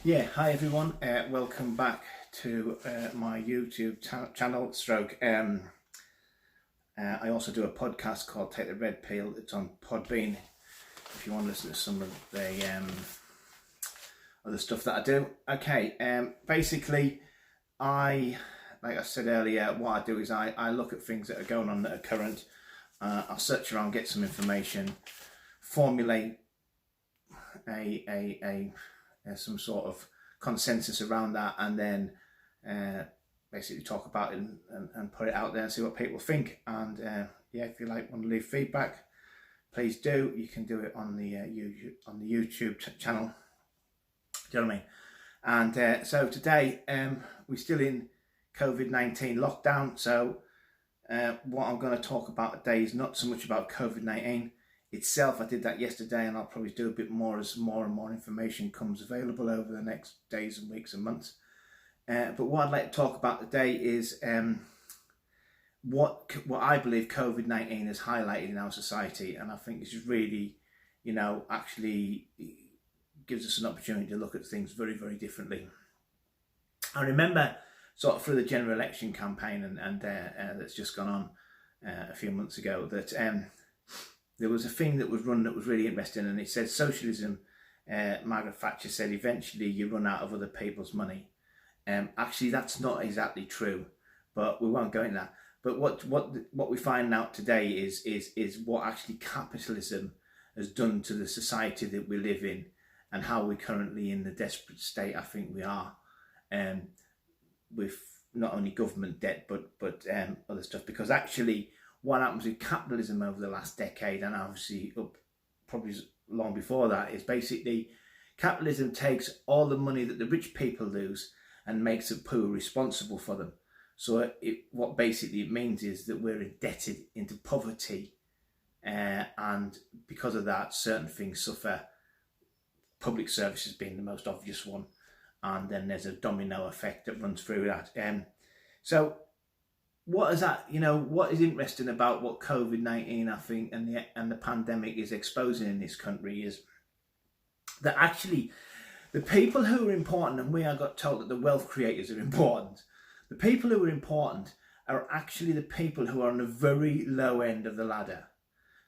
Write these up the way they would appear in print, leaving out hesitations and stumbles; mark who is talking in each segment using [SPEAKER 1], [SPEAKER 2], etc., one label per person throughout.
[SPEAKER 1] Yeah, hi everyone. Welcome back to my YouTube channel. I also do a podcast called Take the Red Pill. It's on Podbean. If you want to listen to some of the other stuff that I do. Okay. Basically, like I said earlier, what I do is I look at things that are going on that are current. I'll search around, get some information, formulate some sort of consensus around that, and then basically talk about it and put it out there and see what people think. And yeah, if you want to leave feedback, please do. You can do it on the YouTube channel. Do you know what I mean? And so today we're still in COVID-19 lockdown. So what I'm going to talk about today is not so much about COVID-19 itself. I did that yesterday, and I'll probably do a bit more as more and more information comes available over the next days and weeks and months. But what I'd like to talk about today is what I believe COVID-19 has highlighted in our society, and I think this is really, actually gives us an opportunity to look at things very, very differently. I remember sort of through the general election campaign and that's just gone on a few months ago that there was a thing that was run that was really interesting, and it said socialism. Margaret Thatcher said eventually you run out of other people's money. Actually, that's not exactly true, but we won't go into that. But what we find out today is what actually capitalism has done to the society that we live in, and how we're currently in the desperate state I think we are, with not only government debt but other stuff. Because actually, what happens with capitalism over the last decade, and obviously up probably long before that, is basically capitalism takes all the money that the rich people lose and makes the poor responsible for them. So what basically it means is that we're indebted into poverty, and because of that, certain things suffer. Public services being the most obvious one, and then there's a domino effect that runs through that. So what is that? What is interesting about what COVID-19, I think, and the pandemic is exposing in this country is that actually the people who are important, and I got told that the wealth creators are important. The people who are important are actually the people who are on the very low end of the ladder.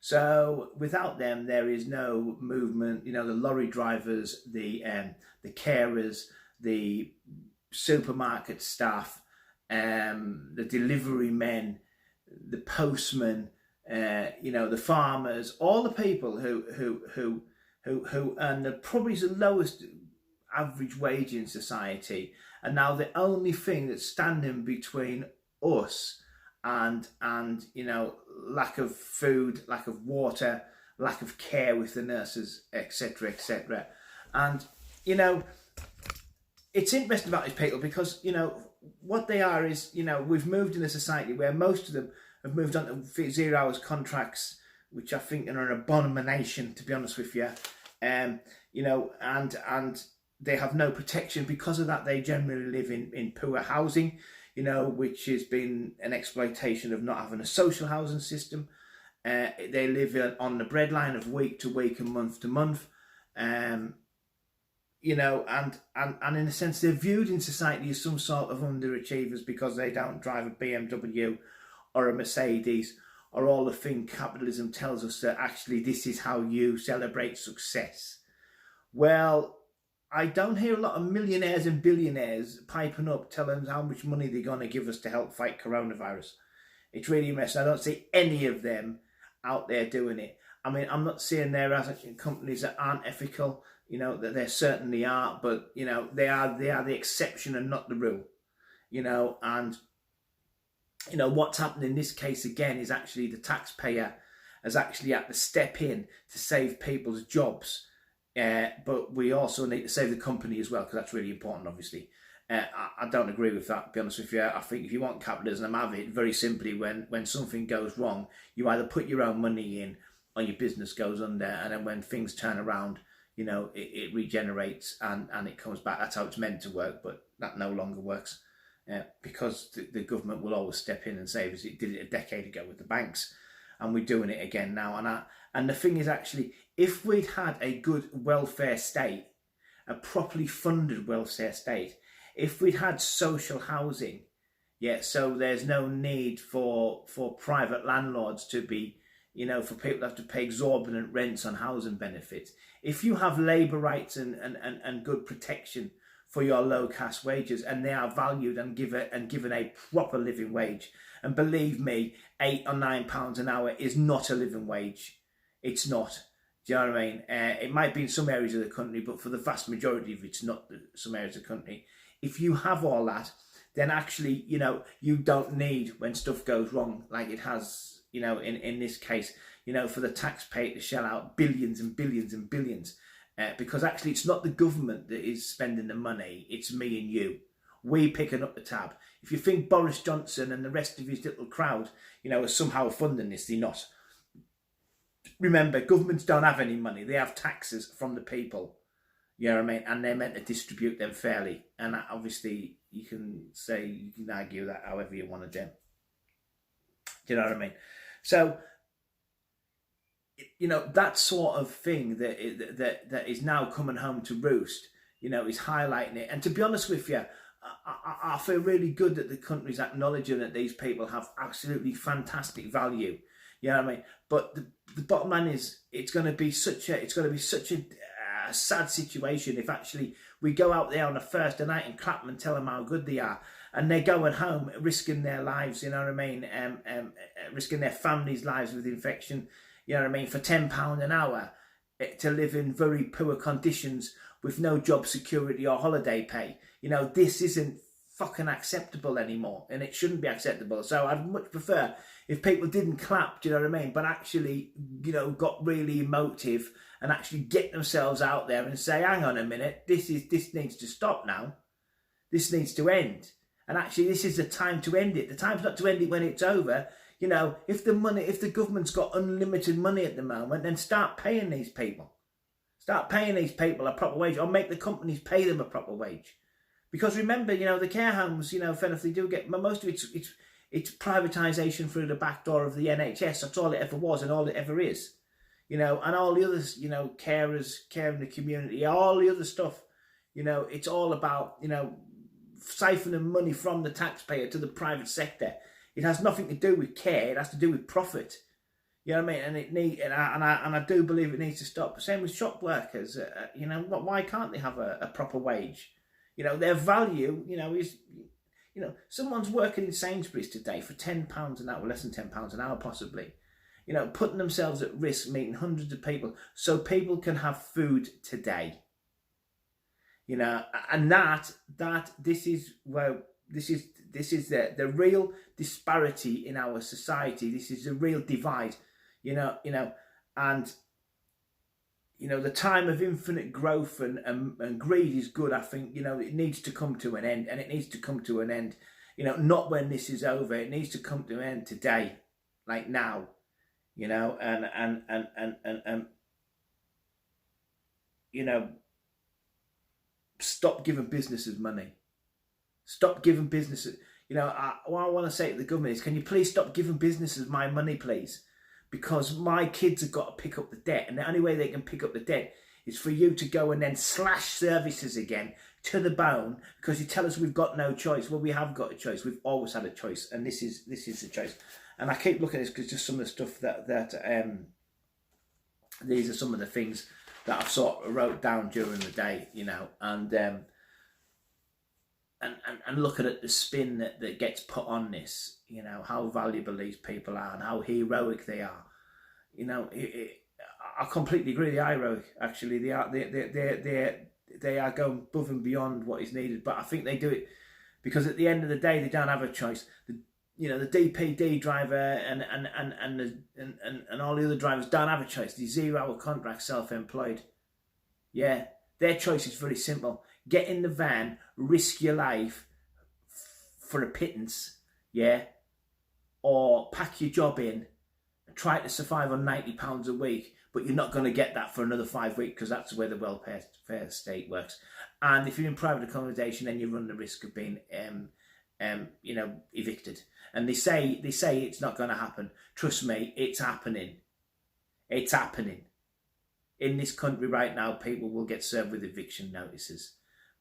[SPEAKER 1] So without them, there is no movement. The lorry drivers, the carers, the supermarket staff, the delivery men, the postmen, the farmers, all the people who earn probably the lowest average wage in society, and now the only thing that's standing between us and lack of food, lack of water, lack of care with the nurses, etc., etc. And it's interesting about these people because what they are is, we've moved in a society where most of them have moved on to 0 hours contracts, which I think are an abomination, to be honest with you. And they have no protection. Because of that, they generally live in poor housing, which has been an exploitation of not having a social housing system. They live on the breadline of week to week and month to month. And in a sense, they're viewed in society as some sort of underachievers because they don't drive a BMW or a Mercedes, or all the thing capitalism tells us that actually this is how you celebrate success. Well, I don't hear a lot of millionaires and billionaires piping up telling us how much money they're going to give us to help fight coronavirus. It's really a mess. I don't see any of them out there doing it. I mean, I'm not saying there are companies that aren't ethical, that there certainly are, but, they are the exception and not the rule, and, what's happened in this case again is actually the taxpayer has actually had to step in to save people's jobs. But we also need to save the company as well, because that's really important, obviously. I don't agree with that, to be honest with you. I think if you want capitalism, have it very simply. When something goes wrong, you either put your own money in or your business goes under, and then when things turn around, it regenerates and it comes back. That's how it's meant to work, but that no longer works, because the government will always step in and save us. It did it a decade ago with the banks, and we're doing it again now. And the thing is, actually, if we'd had a good welfare state a properly funded welfare state, if we'd had social housing, yeah, so there's no need for private landlords to be, for people to have to pay exorbitant rents on housing benefits. If you have labour rights and good protection for your low cash wages, and they are valued and given a proper living wage, and believe me, £8 or £9 an hour is not a living wage. It's not. Do you know what I mean? It might be in some areas of the country, but for the vast majority of it's not some areas of the country. If you have all that, then actually, you don't need, when stuff goes wrong, like it has, in this case, for the taxpayer to shell out billions and billions and billions. Because actually it's not the government that is spending the money, it's me and you. We picking up the tab. If you think Boris Johnson and the rest of his little crowd, are somehow funding this, they're not. Remember, governments don't have any money. They have taxes from the people. You know what I mean? And they're meant to distribute them fairly. And obviously, you can argue that however you want to do. Do you know what I mean? So, that sort of thing that is now coming home to roost, is highlighting it. And to be honest with you, I feel really good that the country's acknowledging that these people have absolutely fantastic value. You know what I mean? But the bottom line is, it's going to be such a sad situation if actually we go out there on a Thursday night and clap them and tell them how good they are, and they're going home risking their lives. You know what I mean? Risking their families' lives with infection. You know what I mean? For £10 an hour to live in very poor conditions with no job security or holiday pay. This isn't fucking acceptable anymore, and it shouldn't be acceptable. So I'd much prefer if people didn't clap, do you know what I mean? But actually, got really emotive and actually get themselves out there and say, hang on a minute, this needs to stop now. This needs to end. And actually, this is the time to end it. The time's not to end it when it's over. If the government's got unlimited money at the moment, then start paying these people. Start paying these people a proper wage, or make the companies pay them a proper wage. Because remember, the care homes, if they do get, most of it's privatisation through the back door of the NHS. That's all it ever was and all it ever is. And all the others, carers, care in the community, all the other stuff, it's all about, siphoning money from the taxpayer to the private sector. It has nothing to do with care. It has to do with profit. You know what I mean? And I do believe it needs to stop. Same with shop workers. Why can't they have a proper wage? Their value, is, someone's working in Sainsbury's today for £10 an hour, less than £10 an hour possibly. Putting themselves at risk, meeting hundreds of people, so people can have food today. And this is the real disparity in our society. This is a real divide, and the time of infinite growth and greed is good. I think, it needs to come to an end, and it needs to come to an end, not when this is over. It needs to come to an end today, like now, stop giving businesses money. Stop giving businesses, what I want to say to the government is, can you please stop giving businesses my money, please? Because my kids have got to pick up the debt, and the only way they can pick up the debt is for you to go and then slash services again to the bone, because you tell us we've got no choice. Well, we have got a choice. We've always had a choice, and this is the choice. And I keep looking at this because just some of the stuff that these are some of the things that I've sort of wrote down during the day, and looking at the spin that gets put on this, how valuable these people are and how heroic they are. I completely agree. They are heroic. Actually, they are going above and beyond what is needed. But I think they do it because at the end of the day, they don't have a choice. The DPD driver and all the other drivers don't have a choice. They're 0-hour contract, self-employed. Yeah, their choice is very simple. Get in the van, risk your life for a pittance, yeah, or pack your job in and try to survive on £90 a week, but you're not going to get that for another 5 weeks because that's the way the welfare state works. And if you're in private accommodation, then you run the risk of being, evicted. And they say it's not going to happen. Trust me, it's happening. It's happening. in this country right now, people will get served with eviction notices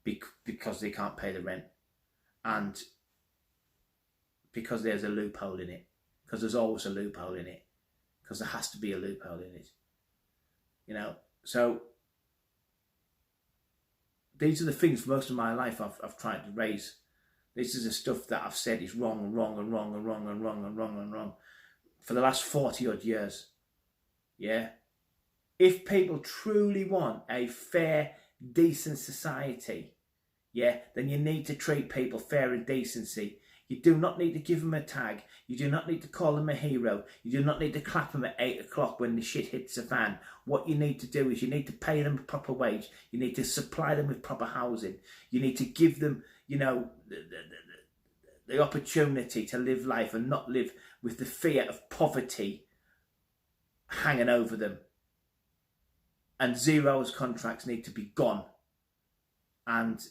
[SPEAKER 1] because they can't pay the rent, and because there's a loophole in it, because there's always a loophole in it, because there has to be a loophole in it. You know, so these are the things most of my life I've tried to raise. This is the stuff that I've said is wrong and wrong and wrong and wrong and wrong and wrong and wrong for the last 40 odd years. Yeah. If people truly want a fair, decent society, yeah, then you need to treat people fair and decency. You do not need to give them a tag. You do not need to call them a hero. You do not need to clap them at 8 o'clock when the shit hits the fan. What you need to do is you need to pay them a proper wage. You need to supply them with proper housing. You need to give them, you know, the opportunity to live life and not live with the fear of poverty hanging over them. And 0 hours contracts need to be gone. And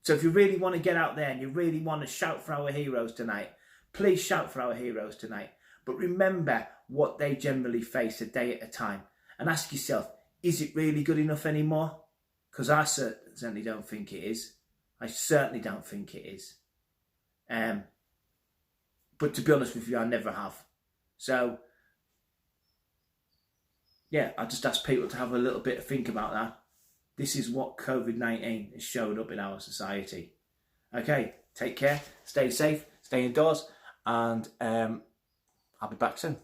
[SPEAKER 1] so if you really want to get out there and you really want to shout for our heroes tonight, please shout for our heroes tonight. But remember what they generally face a day at a time. And ask yourself, is it really good enough anymore? Because I certainly don't think it is. I certainly don't think it is. But to be honest with you, I never have. So, yeah, I just ask people to have a little bit of think about that. This is what COVID-19 has showed up in our society. Okay, take care, stay safe, stay indoors, and I'll be back soon.